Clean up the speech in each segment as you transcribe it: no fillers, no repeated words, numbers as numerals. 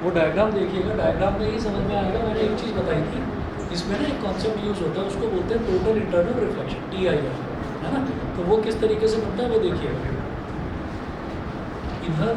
वो डायग्राम देखिएगा, डायग्राम में ही समझ में आएगा। मैंने एक चीज़ बताई थी, इसमें ना एक कॉन्सेप्ट यूज़ होता है, उसको बोलते हैं टोटल इंटरनल रिफ्लेक्शन, TIR, है ना। तो वो किस तरीके से बनता है वो देखिएगा। इधर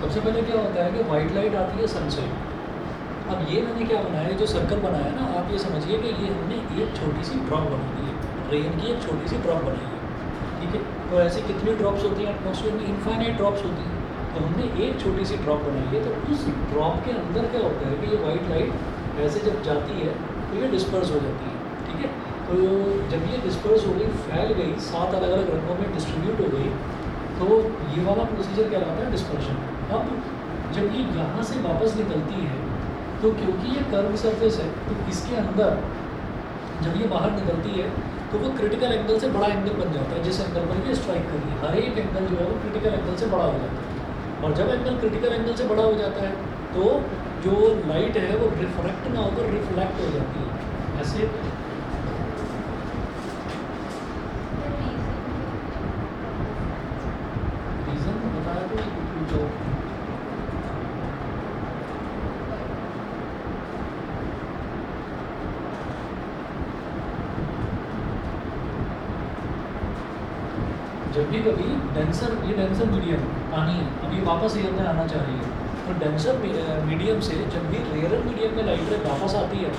सबसे पहले क्या होता है कि वाइट लाइट आती है सन से। अब ये मैंने क्या बनाया है, जो सर्कल बनाया ना, आप ये समझिए कि ये हमने एक छोटी सी ड्रॉप बनाई है, रेन की एक छोटी सी ड्रॉप बनाई है, ठीक है। तो ऐसी कितनी ड्रॉप्स होती हैं एटमॉस्फेयर में? इनफाइनाइट ड्रॉप्स होती हैं। तो हमने एक छोटी सी ड्रॉप बनाई है, तो उस ड्रॉप के अंदर क्या होता है कि ये वाइट लाइट ऐसे जब जाती है तो ये डिस्पर्स हो जाती है, ठीक है। तो जब ये डिस्पर्स हो गई, फैल गई, 7 अलग अलग रंगों में डिस्ट्रीब्यूट हो गई, तो ये वाला प्रोसीजर कहलाता है डिस्पर्शन। अब जब ये यहाँ से वापस निकलती है, तो क्योंकि ये कर्व सरफेस है, तो इसके अंदर जब ये बाहर निकलती है तो वो क्रिटिकल एंगल से बड़ा एंगल बन जाता है, जिस एंगल पर ये स्ट्राइक कर रही है। हर एक एंगल जो है वो क्रिटिकल एंगल से बड़ा हो जाता है, और जब एंगल क्रिटिकल एंगल से बड़ा हो जाता है तो जो लाइट है वो रिफ्रैक्ट ना होकर रिफ्लेक्ट हो जाती है। ऐसे रीज़न बताया तो जो जब भी कभी डेंसर, ये डेंसर मीडियम पानी है, अभी वापस एयर में आना चाह रही है, तो डेंसर मीडियम से जब भी रेयर मीडियम में लाइट रे वापस आती है,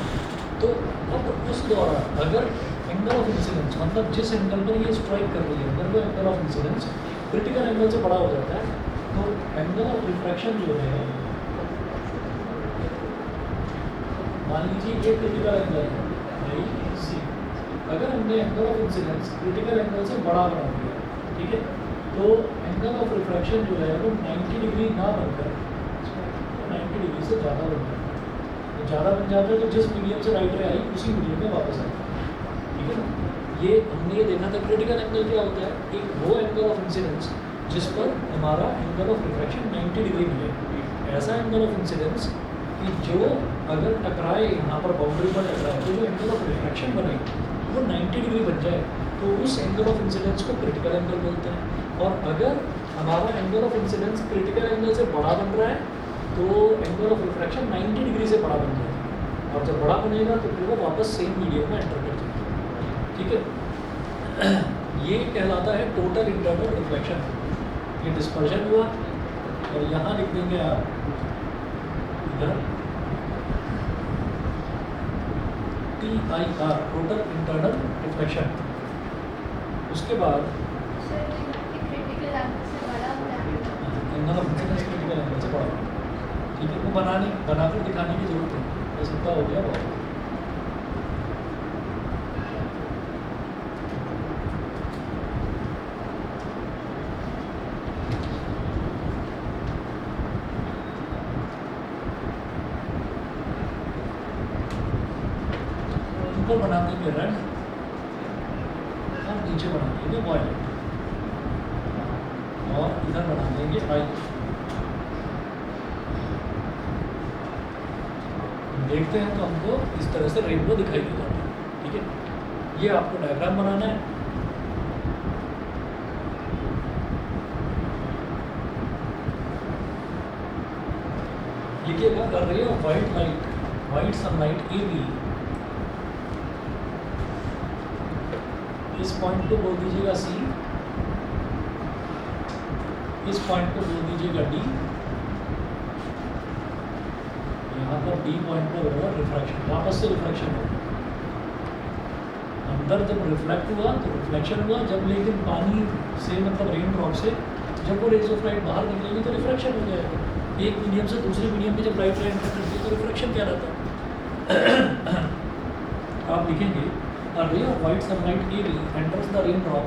तो अब उस दौरान अगर एंगल ऑफ इंसिडेंस, मतलब जिस एंगल पर ये स्ट्राइक कर रही है, अगर वो angle of incidence critical angle से बड़ा हो जाता है, तो एंगल ऑफ रिफ्रैक्शन जो है, मान लीजिए ये क्रिटिकल एंगल है IC, अगर हमने angle of incidence critical angle से बड़ा बना दिया, ठीक है, तो एंगल ऑफ रिफ्रैक्शन जो है वो 90 डिग्री ना बनकर 90 डिग्री से ज़्यादा बन जाता है। तो ज़्यादा बन जाता है तो जिस मीडियम से लाइट रे आई उसी मीडियम में वापस आता है, ठीक है ना। ये हमने ये देखा था, क्रिटिकल एंगल क्या होता है, एक वो एंगल ऑफ इंसिडेंस जिस पर हमारा एंगल ऑफ रिफ्रैक्शन 90 डिग्री मिले। ऐसा एंगल ऑफ इंसिडेंस कि जो अगर टकराए, यहाँ पर बाउंड्री पर टकराए, तो जो एंगल ऑफ रिफ्रैक्शन बने वो 90 डिग्री बन जाए, तो उस एंगल ऑफ इंसिडेंस को क्रिटिकल एंगल बोलते हैं। और अगर हमारा angle of incidence critical angle से बड़ा बन रहा है, तो एंगल ऑफ रिफ्रैक्शन 90 डिग्री से बड़ा बन जाएगा, और जब बड़ा बनेगा तो फिर वो वापस सेम मीडियम में एंटर कर जाएगा, ठीक है। ये कहलाता है टोटल इंटरनल रिफ्लेक्शन। ये डिस्पर्शन हुआ, और यहाँ लिख देंगे आप इधर TIR, टोटल इंटरनल रिफ्लेक्शन। उसके बाद angle of incidence critical angle से बड़ा, ठीक है। वो बनाकर दिखाने की जरूरत है, बस इतना हो गया बहुत। पर बना देंगे रेड और नीचे बना देंगे वायलेट और इधर बना देंगे आई। देखते हैं तो हमको इस तरह से रेनबो दिखाई देता है। ठीक है, ये आपको डायग्राम बनाना है। लिखिएगा द रे ऑफ वाइट सनलाइट AB, इस पॉइंट को बोल दीजिएगा C, इस पॉइंट को बोल दीजिएगा D, यहाँ पर D पॉइंट पर होगा रिफ्रैक्शन, वापस से रिफ्रैक्शन होगा। अंदर जब रिफ्लेक्ट हुआ तो रिफ्लेक्शन हुआ, जब लेकिन पानी से मतलब रेन ड्रॉप से जब वो रेज ऑफ लाइट बाहर निकलेगी तो रिफ्रैक्शन हो जाएगा। एक मीडियम से दूसरे मीडियम में जब लाइट एंटर करती है तो रिफ्रैक्शन क्या रहता है? आप लिखेंगे a ray of white sunlight AB enters the rain drop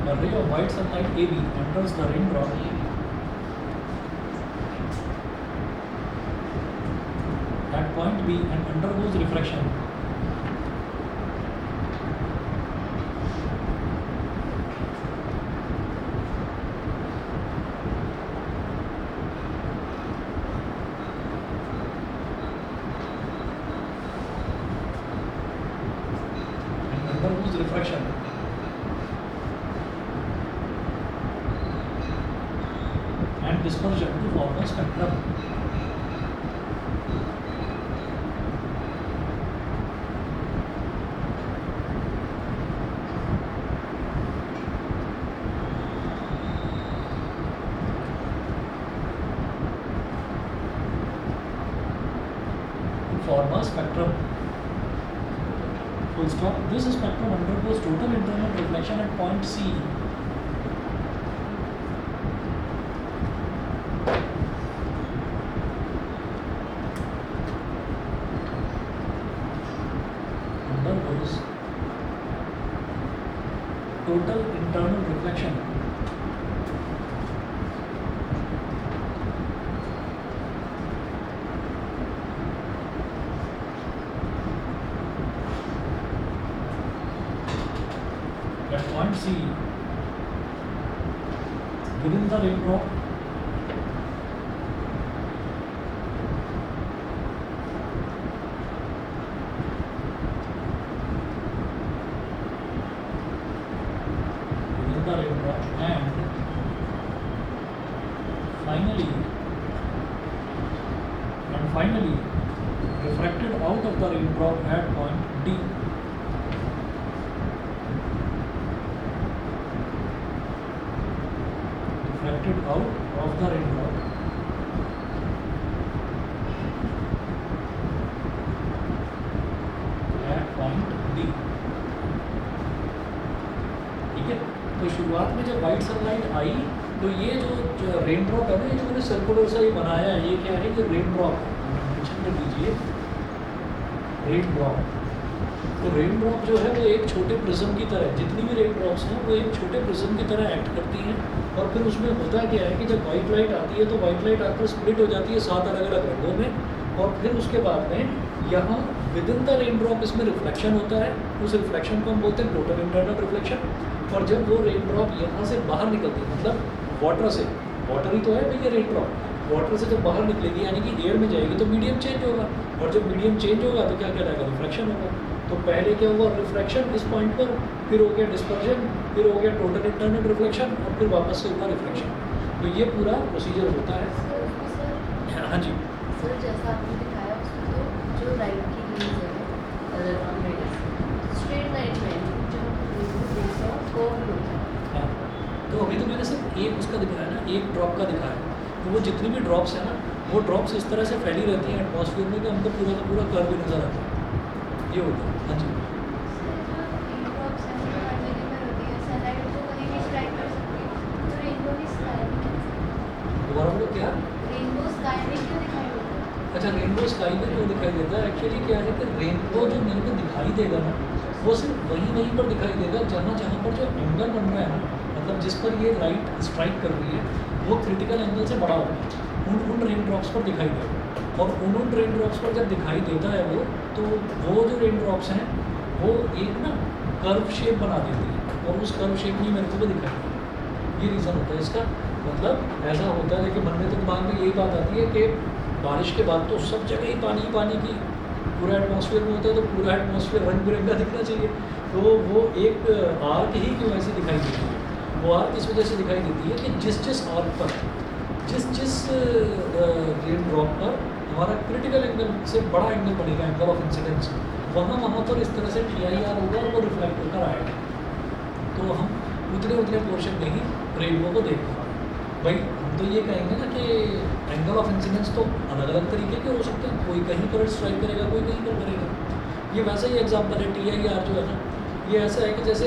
A ray of white sunlight AB enters the raindrop at point B and undergoes refraction. And undergoes refraction. And dispersion to form a spectrum. To form a spectrum. Full stop. This spectrum undergoes total internal reflection at point C. Undergoes total internal reflection at point C within the raindrop and finally refracted out of the raindrop at point D. Refracted out of the raindrop at point D. ठीक है, तो शुरुआत में जब white sunlight आई तो ये जो rain drop है ना, ये जो मैंने सर्कुलर सा ही बनाया है, ये क्या है कि रेन ड्रॉप मेंशन कर दीजिए रेन ड्रॉप। तो रेन ड्रॉप जो है वो एक छोटे प्रिज्म की तरह, जितनी भी रेन ड्रॉप्स हैं वो एक छोटे प्रिज्म की तरह एक्ट करती हैं। और फिर उसमें होता क्या है कि जब वाइट लाइट आती है तो वाइट लाइट आकर स्प्लिट हो जाती है 7 अलग अलग रंगों में, और फिर उसके बाद में यहाँ with in the rain drop इसमें रिफ्लेक्शन होता है। उस रिफ्लेक्शन को हम बोलते हैं टोटल इंटरनल रिफ्लेक्शन। और जब वो रेन ड्रॉप यहाँ से बाहर निकलती है, मतलब वाटर से, वाटर ही तो है भैया रेन ड्रॉप, वाटर से जब बाहर निकलेगी यानी कि एयर में जाएगी तो मीडियम चेंज होगा, और जब मीडियम चेंज होगा तो क्या कहलाएगा, रिफ्लेक्शन होगा। तो पहले क्या हुआ, रिफ्रैक्शन इस पॉइंट पर, फिर हो गया डिस्पर्जन, फिर हो गया टोटल इंटरनल रिफ्लेक्शन, और फिर वापस से होगा रिफ्लेक्शन। तो ये पूरा प्रोसीजर होता है। हाँ जी सर, जैसा आपने दिखाया उसमें तो जो लाइट की रेज है स्ट्रेट लाइन में जो कर्व होता है। हाँ, तो अभी तो मैंने सिर्फ एक उसका दिखाया ना, एक ड्रॉप का दिखाया। तो वो जितनी भी ड्रॉप्स है ना, वो ड्रॉप्स इस तरह से फैली रहती हैं एटमॉस्फेयर में कि हमको पूरा का पूरा कर्व भी नजर आता है। ये होता है। हाँ जी, क्यों दिखाई देता है? एक्चुअली क्या है कि रेनबो जो मेरे को दिखाई देगा ना, वो सिर्फ वहीं पर दिखाई देगा जहाँ पर जो एंगल बन रहा है ना, मतलब जिस पर ये लाइट स्ट्राइक कर रही है वो क्रिटिकल एंगल से बड़ा होगा, उन रेन ड्रॉप्स पर दिखाई देगा। और उन रेन ड्रॉप्स पर जब दिखाई देता है तो वो जो रेन ड्रॉप्स हैं वो एक ना कर्व शेप बना देती है, और उस कर्व शेप में मेरे को भी दिखाई देती है। ये रीज़न होता है इसका। मतलब ऐसा होता है, लेकिन मन में तो दिमाग में यही बात आती है कि बारिश के बाद तो सब जगह ही पानी पानी की पूरा एटमॉस्फेयर में होता है, तो पूरा एटमॉस्फेयर रंग बिरंगा दिखना चाहिए। तो वो एक आर्क ही क्यों ऐसी दिखाई देती है? वो आर्क इस वजह से दिखाई देती है कि जिस आर्क पर जिस रेन ड्रॉप पर हमारा क्रिटिकल एंगल से बड़ा एंगल बनेगा, एंगल ऑफ इंसिडेंस, वहाँ पर इस तरह से TIR होगा और वो रिफ्लेक्ट होकर आएगा। तो हम उतने पोर्शन में ही रेनबो को देख पाएंगे। भाई हम तो ये कहेंगे ना कि एंगल ऑफ इंसिडेंस तो अलग अलग तरीके के हो सकते हैं, कोई कहीं पर स्ट्राइक करेगा, कोई कहीं पर करेगा। ये वैसा ही एग्जाम्पल है। TIR जो है ना, ये ऐसा है कि जैसे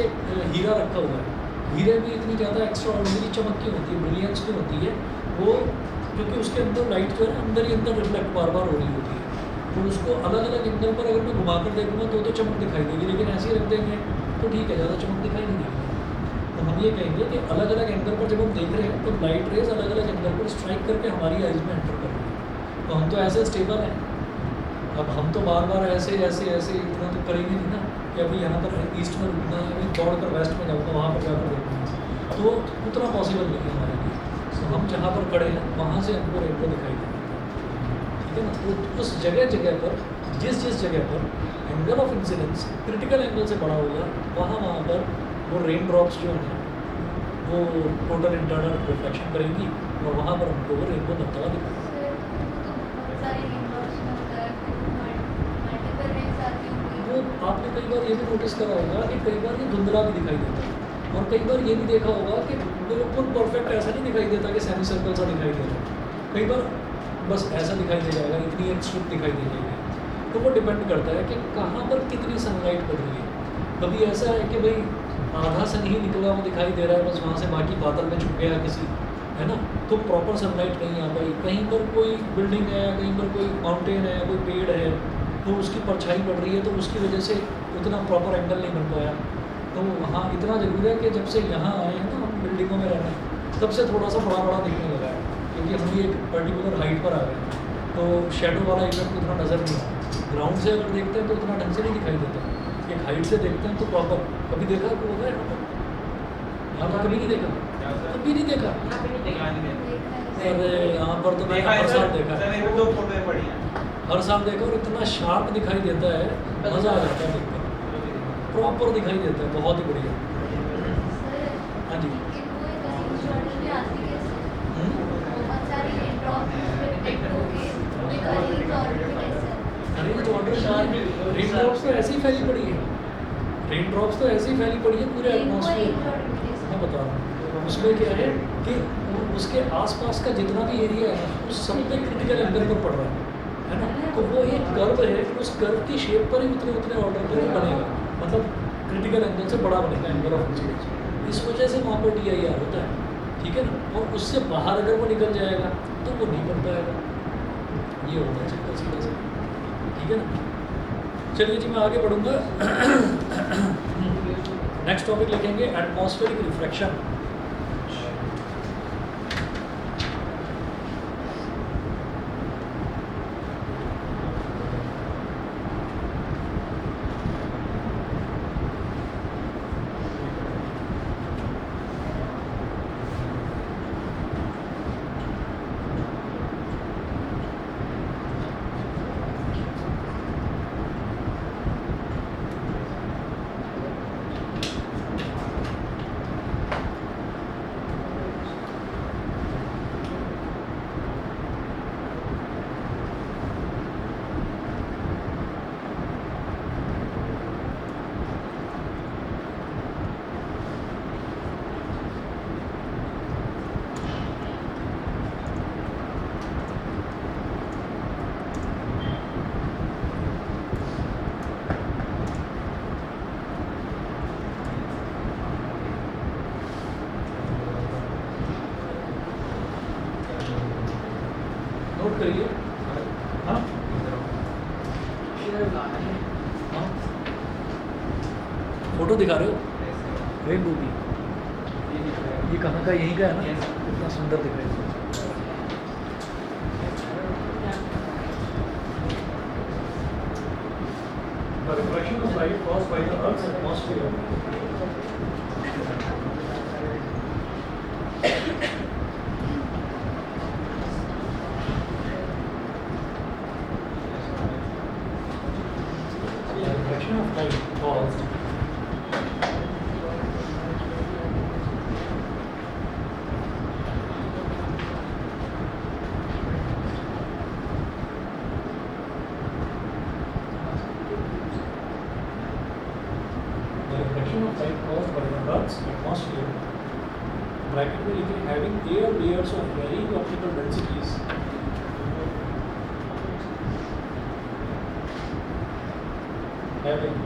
हीरा रखा हुआ है, हीरे में इतनी ज़्यादा एक्स्ट्रा ऑर्डिनरी चमक की होती है, ब्रिलियंस की होती है वो, क्योंकि उसके अंदर लाइट जो है ना अंदर ही अंदर रिफ्लेक्ट बार हो रही होती है। तो उसको अलग अलग एंगल पर अगर मैं घुमा कर देखूँगा तो चमक दिखाई देगी, लेकिन ऐसे ही रख देंगे तो ठीक है, ज़्यादा चमक दिखाई नहीं देगी। तो हम ये कहेंगे कि अलग अलग एंगल पर जब हम देख रहे हैं तो लाइट रेज अलग अलग एंगल पर स्ट्राइक करके हमारी आइज में एंटर कर रही है। तो हम तो ऐसे स्टेबल हैं, अब हम तो बार ऐसे इतना तो करेंगे नहीं ना कि अभी यहाँ पर ईस्ट में रुकना है, अभी दौड़ कर वेस्ट में जाऊँगा, वहाँ पर जाकर देखूँगा, तो उतना पॉसिबल नहीं है हमारे लिए। तो हम जहाँ पर खड़े हैं वहाँ से हमको रेनबो दिखाई देता है, ठीक है ना। तो उस जगह पर जिस जगह पर angle of incidence critical angle से बड़ा होगा, वहाँ पर वो रेन ड्रॉप्स जो हैं वो टोटल इंटरनल रिफ्लेक्शन करेंगी और वहाँ पर हमको वो रेनबो बनता हुआ दिखाएगा। वो आपने कई बार ये भी नोटिस करा होगा कि कई बार ये धुंधला भी दिखाई देता है, और कई बार ये भी देखा होगा कि बिल्कुल परफेक्ट ऐसा नहीं दिखाई देता कि सेमी सर्कल सा दिखाई देता है। कई बार बस ऐसा दिखाई दे जाएगा, इतनी एक स्ट्रिप दिखाई दे जाएगी। तो वो डिपेंड करता है कि कहाँ पर कितनी सनलाइट पड़ रही है। कभी ऐसा है कि भाई आधा सन ही निकला वो दिखाई दे रहा है, बस वहाँ से बाकी बादल में छुप गया किसी, है ना, तो प्रॉपर सनलाइट नहीं आ पाई। कहीं पर कोई बिल्डिंग है, कहीं पर कोई माउंटेन है, कोई पेड़ है, तो उसकी परछाई पड़ रही है, तो उसकी वजह से उतना प्रॉपर एंगल नहीं बन पाया। तो हाँ, इतना ज़रूर है कि जब से यहाँ आए हैं ना हम बिल्डिंगों में रहना, तब से थोड़ा सा बड़ा दिखने लगा है, क्योंकि हम भी एक पर्टिकुलर हाइट पर आ गए हैं, तो शेडो वाला इफेक्ट उतना नज़र नहीं आता। ग्राउंड से अगर देखते हैं तो उतना ढंग से नहीं दिखाई देता, एक हाइट से देखते हैं तो प्रॉपर। कभी देखा तो होगा यहाँ पर? कभी नहीं देखा, कभी नहीं देखा। अरे यहाँ पर तो मैंने हर साल देखा है, हर साल देखा, और इतना शार्प दिखाई देता है, मज़ा आ जाता है देखकर, प्रॉपर दिखाई देता है, बहुत ही बढ़िया। हाँ जी, रेन ड्रॉप्स तो ऐसे ही फैली पड़ी है, रेन ड्रॉप्स तो ऐसे ही फैली पड़ी है पूरे एटमॉस्फेयर। मैं बता रहा हूँ उसमें क्या है कि उसके आसपास का जितना भी एरिया है उस सब पे क्रिटिकल एंगल पर पड़ रहा है ना। तो वो एक कर्व है, उस कर्व की शेप पर ही उतने ऑर्डर पर ही बनेगा, मतलब क्रिटिकल एंगल से बड़ा बनेगा एंगल ऑफ इंसिडेंस। इस वजह से वहाँ पर TIR होता है, ठीक है ना। और उससे बाहर अगर वो निकल जाएगा तो वो नहीं बन पाएगा, ये होता है चक्कर सीधा सा, ठीक है ना। चलिए जी, मैं आगे बढ़ूँगा। नेक्स्ट टॉपिक लिखेंगे एटमॉस्फेरिक रिफ्रैक्शन। हाँ फोटो दिखा रहे हो रेनबो की? ये कहाँ का? यहीं का है ना? कितना सुंदर दिख रहा है। The refraction of light caused by the Earth's atmosphere the refraction of light caused reflection of light caused by the Earth's atmosphere, bracket में लिखे having air layers of varying optical densities, having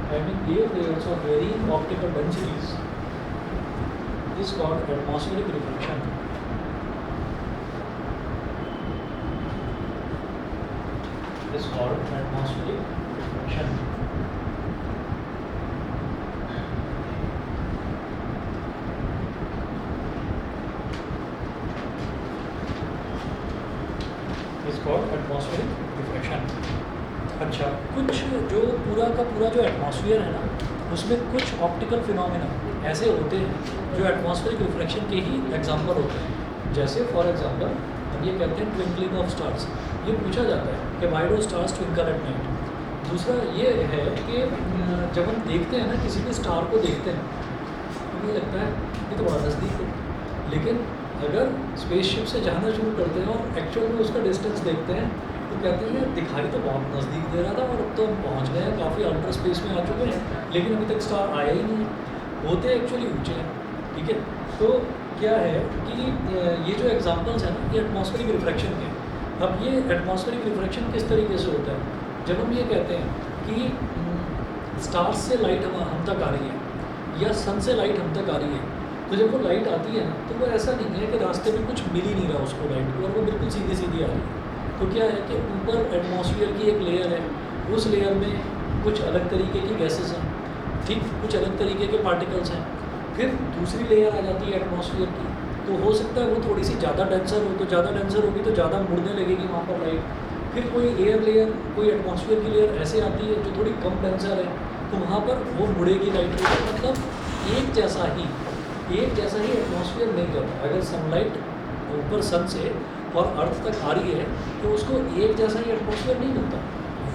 having air layers of varying optical densities is called atmospheric reflection. Is called atmospheric reflection. Is called atmospheric reflection. अच्छा, कुछ जो पूरा का पूरा जो atmosphere है ना, उसमें कुछ ऑप्टिकल फिनोमेना ऐसे होते हैं जो एटमॉस्फेरिक रिफ्लेक्शन के ही एग्जांपल होते हैं। जैसे फॉर एग्जांपल हम ये कहते हैं ट्विंकलिंग ऑफ स्टार्स। ये पूछा जाता है कि why do stars twinkle at night. दूसरा ये है कि जब हम देखते हैं ना किसी भी स्टार को देखते हैं तो मुझे लगता है ये तो बड़ा नज़दीक है, लेकिन अगर स्पेसशिप से जाना शुरू करते हैं और एक्चुअल में उसका डिस्टेंस देखते हैं तो कहते हैं दिखाई तो बहुत नज़दीक दे रहा था और अब तो हम पहुँच गए हैं, काफ़ी आउटर स्पेस में आ चुके हैं, लेकिन अभी तक स्टार आया ही नहीं है। होते एक्चुअली ऊँचे हैं, ठीक है। तो क्या है कि ये जो एग्जांपल्स हैं ना, ये एटमॉस्फेरिक रिफ्रैक्शन के। अब ये एटमॉस्फेरिक रिफ्रैक्शन किस तरीके से होता है? जब हम ये कहते हैं कि स्टार्स से लाइट हम तक आ रही है या सन से लाइट हम तक आ रही है, तो जब वो लाइट आती है ना, तो वो ऐसा नहीं है कि रास्ते में कुछ मिल ही नहीं रहा उसको लाइट को, और वो बिल्कुल सीधी सीधी आ रही है। तो क्या है कि ऊपर एटमॉस्फेयर की एक लेयर है, उस लेयर में कुछ अलग तरीके की गैसेस हैं, ठीक, कुछ अलग तरीके के पार्टिकल्स हैं। फिर दूसरी लेयर आ जाती है एटमॉस्फेयर की, तो हो सकता है वो थोड़ी सी ज़्यादा डेंसर हो, तो ज़्यादा डेंसर होगी तो ज़्यादा मुड़ने लगेगी वहाँ पर लाइट। फिर कोई एयर लेयर, कोई एटमॉस्फेयर की लेयर ऐसे आती है जो थोड़ी कम डेंसर है, तो वहाँ पर वो मुड़ेगी लाइट। मतलब एक जैसा ही एटमॉस्फेयर नहीं करता। अगर सनलाइट ऊपर सन से और अर्थ तक आ रही है तो उसको एक जैसा ही एटमॉस्फेयर नहीं मिलता,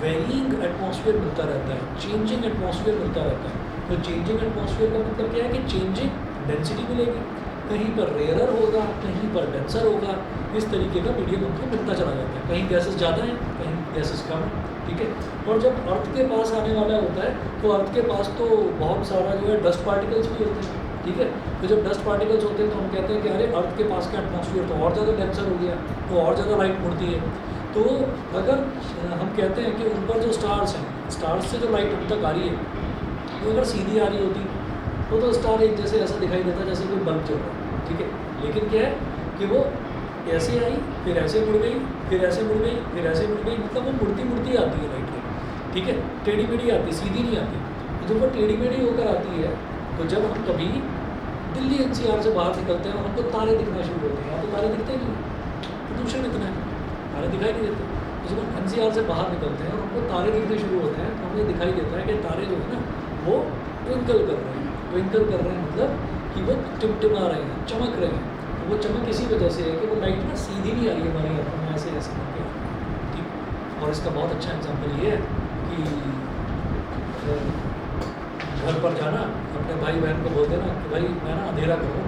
वेरिंग एटमॉस्फेयर मिलता रहता है, चेंजिंग एटमॉस्फेयर मिलता रहता है। तो चेंजिंग एटमॉस्फेयर का मतलब क्या है कि चेंजिंग डेंसिटी मिलेगी, कहीं पर रेयरर होगा, कहीं पर डेंसर होगा। इस तरीके का मीडियम हमको मिलता चला जाता है, कहीं गैसेस ज़्यादा हैं, कहीं गैसेस कम हैं, ठीक है। और जब अर्थ के पास आने वाला होता है तो अर्थ के पास तो बहुत सारा जो है डस्ट पार्टिकल्स भी होते हैं, ठीक है। तो जब डस्ट पार्टिकल्स होते हैं तो हम कहते हैं कि अरे अर्थ के पास का एटमॉस्फेयर तो और ज़्यादा डेंसर हो गया, तो और ज़्यादा लाइट मुड़ती है। तो अगर हम कहते हैं कि ऊपर जो स्टार्स हैं, स्टार्स से जो लाइट हम तक आ रही है, तो अगर सीधी आ रही होती तो स्टार एक जैसे ऐसा दिखाई देता जैसे कोई बल्ब चल रहा है, ठीक है। लेकिन क्या है कि वो ऐसे आई, फिर ऐसे मुड़ गई, फिर ऐसे मुड़ गई, फिर ऐसे मुड़ गई, मतलब वो मुड़ती मुड़ती आती है लाइट, ठीक है। टेढ़ी मेढ़ी आती, सीधी नहीं आती। तो जब वो टेढ़ी मेढ़ी होकर आती है तो जब हम कभी दिल्ली NCR से बाहर निकलते हैं और हमको तारे दिखना शुरू होते हैं, तो तारे दिखते नहीं, प्रदूषण इतना है, तारे दिखाई नहीं देते। तो जब हम NCR से बाहर निकलते हैं और हमको तारे दिखने शुरू होते हैं तो हमें दिखाई देता है कि तारे जो है ना वो ट्विंकल कर रहे हैं। ट्विंकल कर रहे हैं मतलब कि वो टिमटिमा रहे हैं, चमक रहे हैं। तो वो चमक इसी वजह से है कि वो लाइट ना सीधी नहीं आ रही है हमारी आँखों में, ऐसे ऐसे करके, ठीक। और इसका बहुत अच्छा एग्जाम्पल ये है कि घर पर जाना, अपने भाई बहन को बोल देना कि भाई मैं ना अंधेरा करूँ,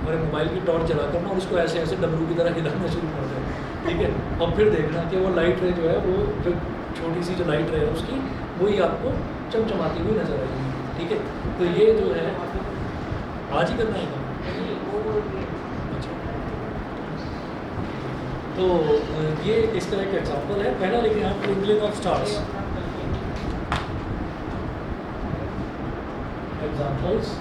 मेरे मोबाइल की टॉर्च जला करना और उसको ऐसे ऐसे डमरू की तरह हिलाना शुरू कर दें, ठीक है। और फिर देखना कि वो लाइट रे जो है, वो जो छोटी सी जो लाइट रे है उसकी, वही आपको चमचमाती हुई नजर आएगी, ठीक है। तो ये जो है आज ही करना है। तो ये इसका एक एग्जांपल है। पहला लिखे हम twinkling of stars. Examples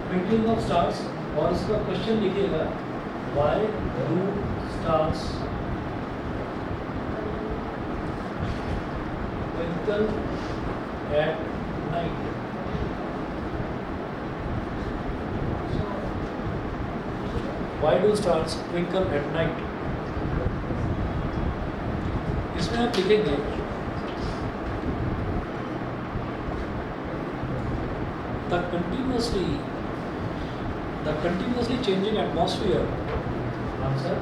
twinkling of stars, और इसका क्वेश्चन लिखिएगा why do stars twinkle at night. Why do stars twinkle at night. इसमें आप लिखेंगे the continuously changing atmosphere. Answer.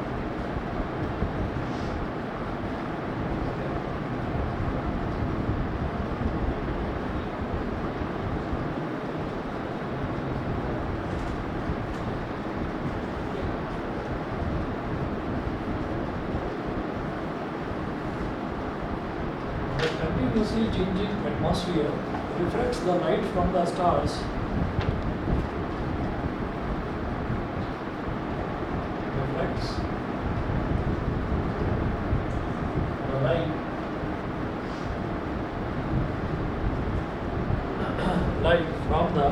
The continuously changing atmosphere reflects the light from the stars. Reflects the light from the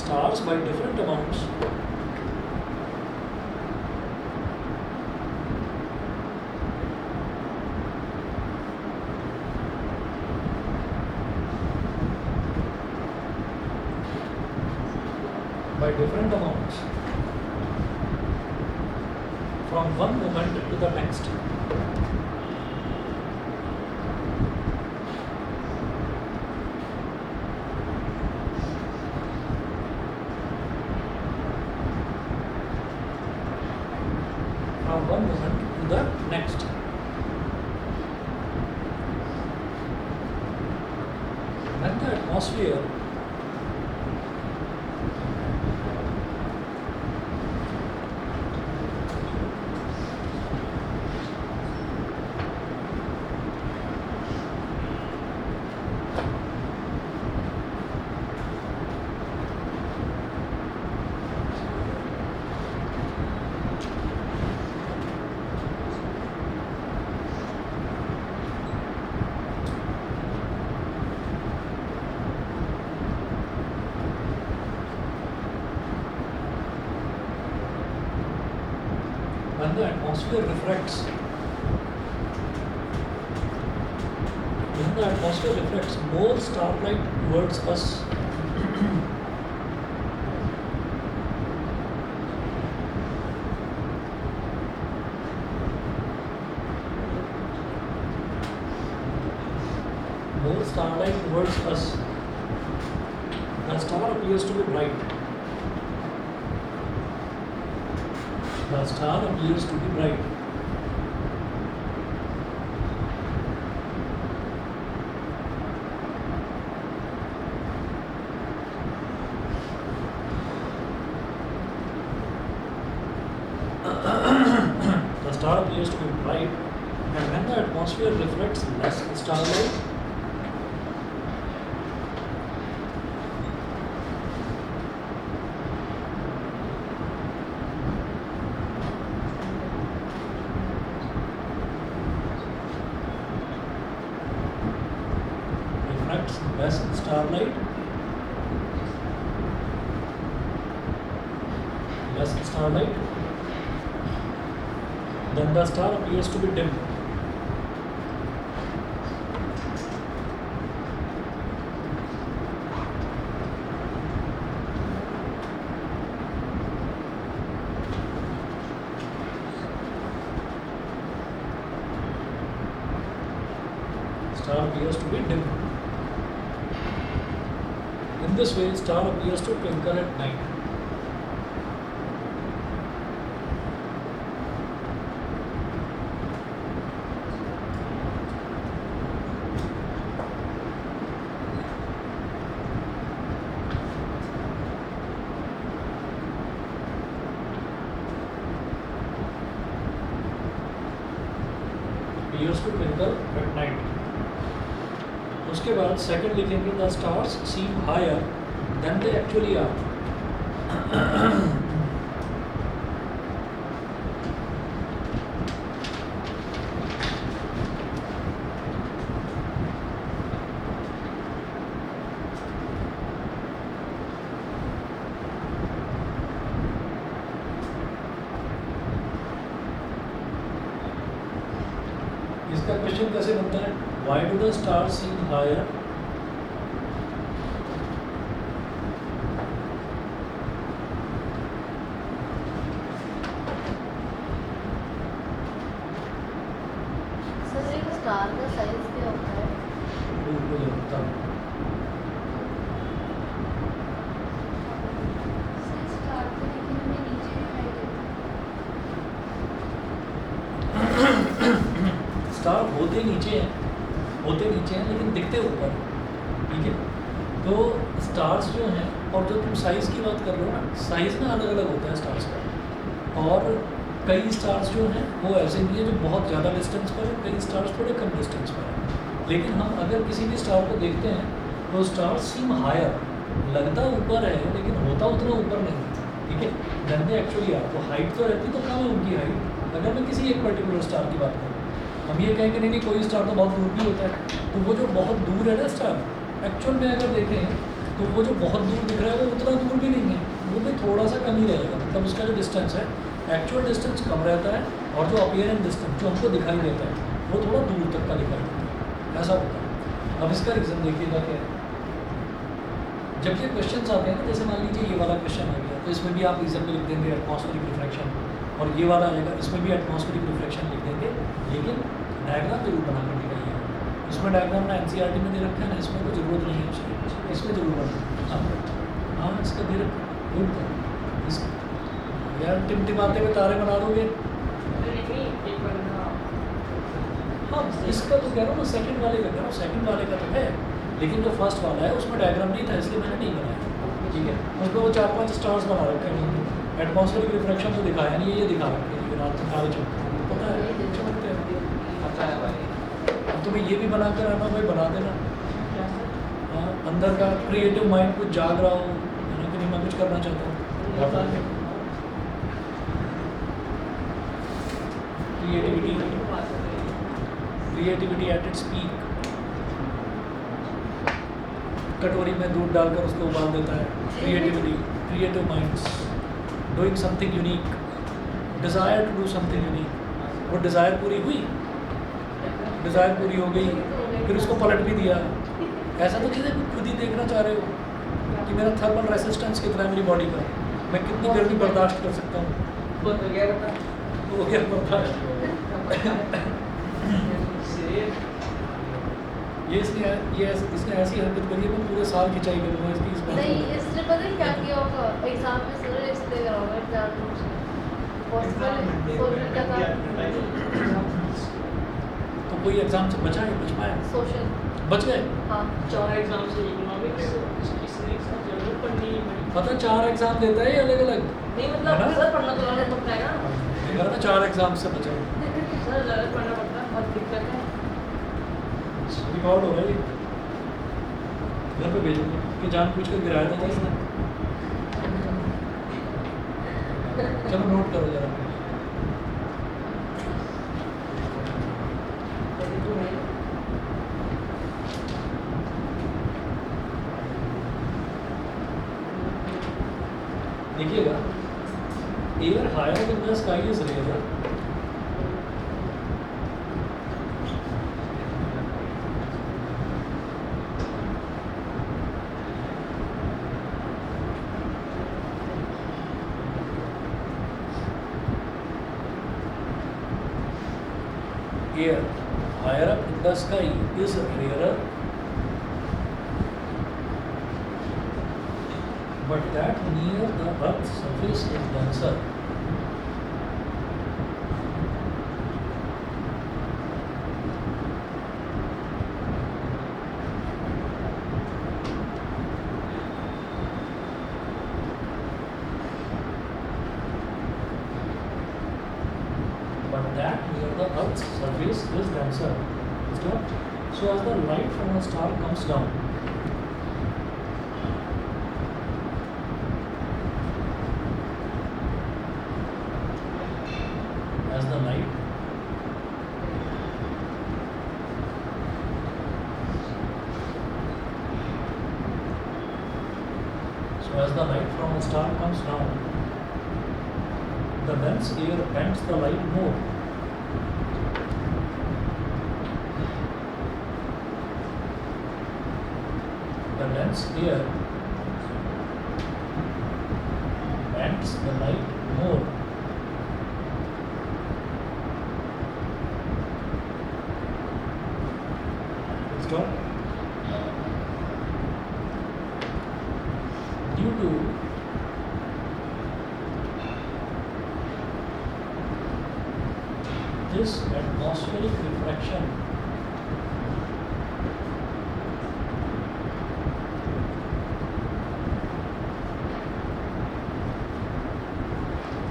stars by different amounts. By different amounts from one moment to the next. From one moment to the next. When the atmosphere when the atmosphere refracts, when the atmosphere reflects more starlight towards us, more starlight towards us, the star appears to be bright. The star appears to be bright. The star appears to be bright, and when the atmosphere reflects less starlight, less starlight, then the star appears to be dim. Star appears to be dim. In this way, star appears to twinkle at night. appears to twinkle at night. उसके बाद second लिखेंगे the stars seem higher than they actually are. इसका question कैसे बनता है? Why do the stars seem higher? Sir एक star का size क्या होता है? बिल्कुल होता है। सर स्टार तो लेकिन हमें नीचे दिखाई देता स्टार होते नीचे हैं लेकिन दिखते ऊपर हैं, ठीक है। तो स्टार्स जो हैं, और जो तुम साइज़ की बात कर रहे हो ना, साइज़ ना अलग अलग होता है स्टार्स का। और कई स्टार्स जो हैं वो ऐसे भी हैं जो बहुत ज़्यादा डिस्टेंस पर है, कई स्टार्स थोड़े कम डिस्टेंस पर हैं। लेकिन हम अगर किसी भी स्टार को देखते हैं तो स्टार सीम हायर, लगता ऊपर है लेकिन होता उतना ऊपर नहीं, ठीक है। गंदे एक्चुअली आप तो हाइट तो रहती, तो कम है उनकी हाइट। अगर मैं किसी एक पर्टिकुलर स्टार की बात करूँ, हम ये कहें कि नहीं कोई स्टार तो बहुत दूर भी होता है, तो वो जो बहुत दूर है ना स्टार, एक्चुअल में अगर देखें तो वो जो बहुत दूर दिख रहा है वो उतना दूर भी नहीं है, वो भी थोड़ा सा कम ही रहेगा। मतलब उसका जो डिस्टेंस है, एक्चुअल डिस्टेंस कम रहता है, और जो अपीयरेंस डिस्टेंस जो हमको दिखाई देता है वो थोड़ा दूर तक का दिखाई देता है, ऐसा होता है। अब इसका रीज़न देखिएगा क्या है। जब ये क्वेश्चन आते हैं ना, जैसे मान लीजिए ये वाला क्वेश्चन आ गया, तो इसमें भी आप रीज़न में लिख देंगे एटमॉस्फेरिक रिफ्रैक्शन, और ये वाला आएगा इसमें भी एटमॉस्फेरिक रिफ्रैक्शन लिख देंगे, लेकिन डायग्राम जरूर बनाकर दिखाइए। इसमें डायग्राम ना एनसीईआरटी में दे रखा है ना, इसमें तो ज़रूरत नहीं है उसकी, इसमें ज़रूर बना। हाँ इसका दे रखा इस यार, टिमटिमाते हुए तारे बना दोगे। हाँ इसका तो कह रहा हूँ ना, सेकंड वाले का कह रहा हूँ, सेकंड वाले का तो है, लेकिन जो फर्स्ट वाला है उसमें डायग्राम नहीं था, इसलिए मैंने नहीं बनाया, ठीक है। उसमें वो 4-5 स्टार्स बना रखे हैं, एटमॉस्फेरिक रिफ्रैक्शन तो दिखाया नहीं, ये दिखा रखे हैं, रात को तारे चमकते हैं, पता है चमकते हैं। अच्छा है भाई। अब तुम्हें ये भी बना कर आना भाई, बना देना। हाँ अंदर का क्रिएटिव माइंड कुछ जाग रहा हो, है ना कि नहीं, मैं कुछ करना चाहता हूँ। Creativity at its peak. कटोरी में दूध डालकर उसको उबाल देता है, creativity, creative minds doing something unique, desire to do something unique. वो डिज़ायर पूरी हुई, डिज़ायर पूरी हो गई, फिर उसको पलट भी दिया। ऐसा तो चीज़ें खुद ही देखना चाह रहे हो कि मेरा थर्मल रेसिस्टेंस कितना है मेरी बॉडी का, मैं कितनी गर्मी बर्दाश्त कर सकता हूँ, हो गया था। हो गया बर्दाश्त। ये इसने ऐसी हरकत करी है, मैं पूरे साल खिंचाई करूँगा इसकी इस बात नहीं, को। इसने पता है क्या किया होगा एग्जाम में? सर इसलिए कराओगे एग्जाम पॉसिबल सोशल का था, तो कोई एग्जाम से बचा है, बच पाया, सोशल। बच गए। हाँ 4 एग्जाम से इकोनॉमिक्स, इसने एग्जाम जरूर पढ़नी है। पता 4 एग्जाम देता है अलग अलग, नहीं है मतलब ना? सर पढ़ना तो अलग पड़ता है ना। ना 4 एग्जाम से बचा है। सर अलग पढ़ना पड़ता है, बहुत दिक्कत है। रिकॉर्ड हो रहा है ये, घर पे भेजूंगा कि जानबूझ कर गिराया था इसने। चलो नोट करो जरा। देखिएगा, air higher in the sky is rare, air higher up in the sky is rarer, but that near the earth's surface is denser. But that near the Earth's surface is denser. So as the light from a star comes down, as the light from a star comes down, the dense air bends the light more. The dense air bends the light more. Stop. Due to this atmospheric refraction,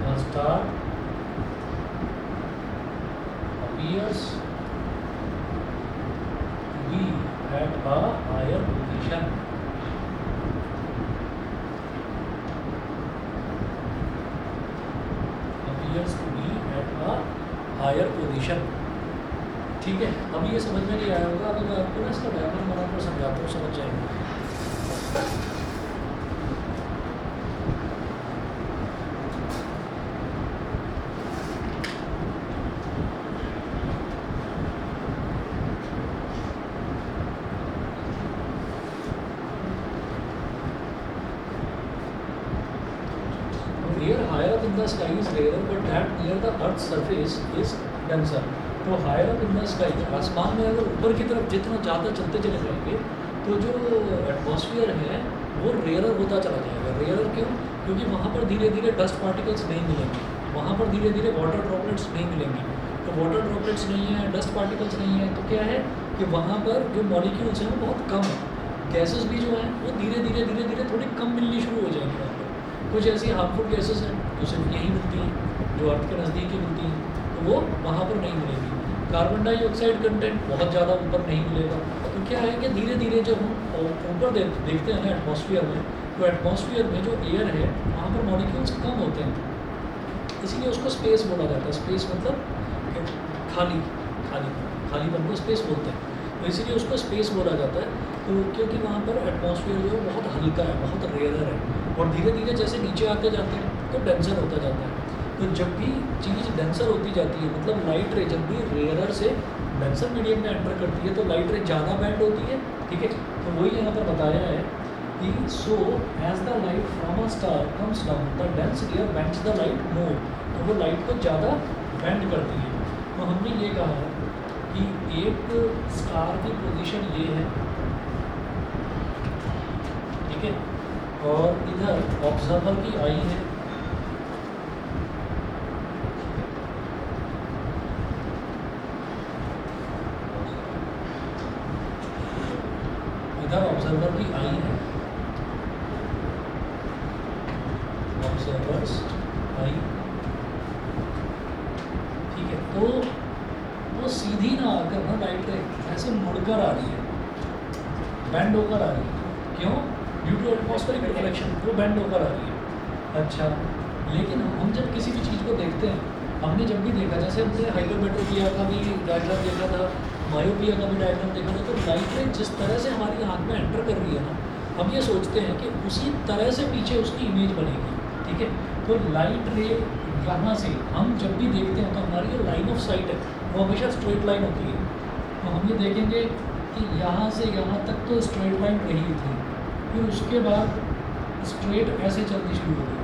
the star appears to be at a higher position. Appears to be at a higher position. ठीक है, अभी ये समझ में नहीं आया होगा, अभी मैं आपको ना इसका डायग्राम बनाकर समझाता हूँ, समझ जाएंगे। Air higher up in the sky is rarer, but that near the Earth's surface is denser. तो higher up in the sky, आसमान में अगर ऊपर की तरफ जितना ज़्यादा चलते चले जाएंगे तो जो एटमॉस्फेयर है वो रेयर होता चला जाएगा। रेयर क्यों? क्योंकि वहाँ पर धीरे धीरे डस्ट पार्टिकल्स नहीं मिलेंगे, वहाँ पर धीरे धीरे वाटर ड्रॉपलेट्स नहीं मिलेंगी। तो वाटर ड्रॉपलेट्स नहीं है, डस्ट पार्टिकल्स नहीं है, तो क्या है कि वहाँ पर जो मॉलिक्यूल्स हैं वो बहुत कम है। गैसेस भी जो हैं वो धीरे धीरे थोड़ी कम मिलनी शुरू हो जाएंगी। वहाँ पर कुछ ऐसी हार्मफुल गैसेस हैं जो सिर्फ यहीं मिलती हैं, जो अर्थ के नज़दीक ही मिलती हैं, तो वो वहाँ पर नहीं मिलेगी। कार्बन डाइऑक्साइड कंटेंट बहुत ज़्यादा ऊपर नहीं मिलेगा। तो क्या है कि धीरे धीरे जब हम ऊपर देखते हैं ना एटमॉस्फेयर में, तो एटमॉस्फेयर में जो एयर है वहाँ पर मॉलिक्यूल्स कम होते हैं, इसीलिए उसको स्पेस बोला जाता है। स्पेस मतलब खालीपन को स्पेस बोलते हैं, तो इसीलिए उसको स्पेस बोला जाता है। तो क्योंकि वहाँ पर एटमॉस्फेयर जो है बहुत हल्का है, बहुत रेयर है, और धीरे धीरे जैसे नीचे आते जाते हैं तो डेंसर होता जाता है। तो जब भी चीज़ डेंसर होती जाती है, मतलब लाइट रे जब भी रेयरर से डेंसर मीडियम में एंटर करती है तो लाइट रे ज़्यादा बैंड होती है। ठीक है, तो वही यहाँ पर बताया है कि so as the light from a star comes down the dense air bends the light more, तो वो लाइट को ज़्यादा बेंड करती है। तो हमने ये कहा कि एक स्टार की पोजीशन ये है, ठीक है, और इधर ऑब्जर्वर की आई है, इधर ऑब्जर्वर की आई है, ऑब्जर्वर्स आई, ठीक है। तो वो सीधी ना आकर ना लाइट ऐसे मुड़कर आ रही है, बेंड होकर आ रही है। क्यों? ड्यू टू एटमॉस्फेरिक रिफ्लेक्शन वो बेंड होकर आ रही है। अच्छा, लेकिन हम जब किसी भी चीज़ को देखते हैं, हमने जब भी देखा, जैसे हमने हाइड्रोमेट्रोपिया का भी डायग्राम देखा था, मायोपिया का भी डायग्राम देखा था, तो लाइट रे जिस तरह से हमारी आँख में एंटर कर रही है ना, हम ये सोचते हैं कि उसी तरह से पीछे उसकी इमेज बनेगी। ठीक है, तो लाइट रे यहाँ से हम जब भी देखते हैं तो हमारी जो लाइन ऑफ साइट है वो हमेशा स्ट्रेट लाइन होती है। तो हम ये देखेंगे कि यहाँ से यहाँ तक तो स्ट्रेट लाइन रही थी, फिर उसके बाद स्ट्रेट ऐसे चलनी शुरू हो गई।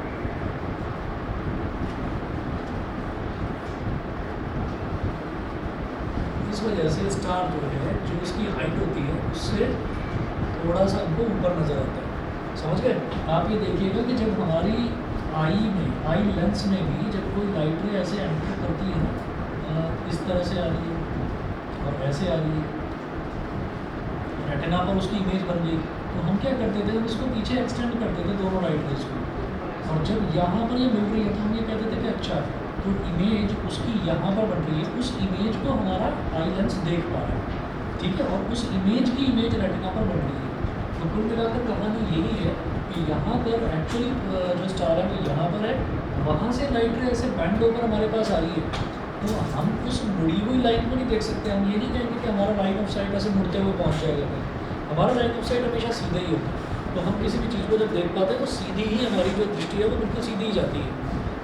इस वजह से स्टार जो है, जो इसकी हाइट होती है उससे थोड़ा सा हमको ऊपर नज़र आता है। समझ गए? आप ये देखिएगा कि जब हमारी आई लेंस में भी जब कोई लाइट रे ऐसे एंटर करती है ना, इस तरह से आ रही है और ऐसे आ रही है, रेटिना पर उसकी इमेज बन गई, तो हम क्या करते थे, हम इसको पीछे एक्सटेंड करते थे दोनों लाइट रेज को, और जब यहाँ पर ये मिल रही है तो हम ये कहते थे कि अच्छा, तो तो इमेज उसकी यहाँ पर बन रही है, उस इमेज को हमारा आई लेंस देख पा रहा है, ठीक है, और उस इमेज की इमेज रेटिना पर बन रही है। तो कुल मिलाकर कहानी यही है कि यहाँ पर एक्चुअली जो स्टार है वो यहाँ पर है, वहाँ से लाइट रे ऐसे बैंड होकर हमारे पास आ रही है। तो हम उस मुड़ी हुई लाइन को नहीं देख सकते, हम ये नहीं कहेंगे कि हमारा लाइन ऑफ साइट ऐसे मुड़ते हुए पहुँच जाएगा कहीं, हमारा लाइन ऑफ साइट हमेशा सीधा ही होता है। तो हम किसी भी चीज़ को जब देख पाते हैं तो सीधी ही हमारी जो दृष्टि है वो बिल्कुल सीधी ही जाती है।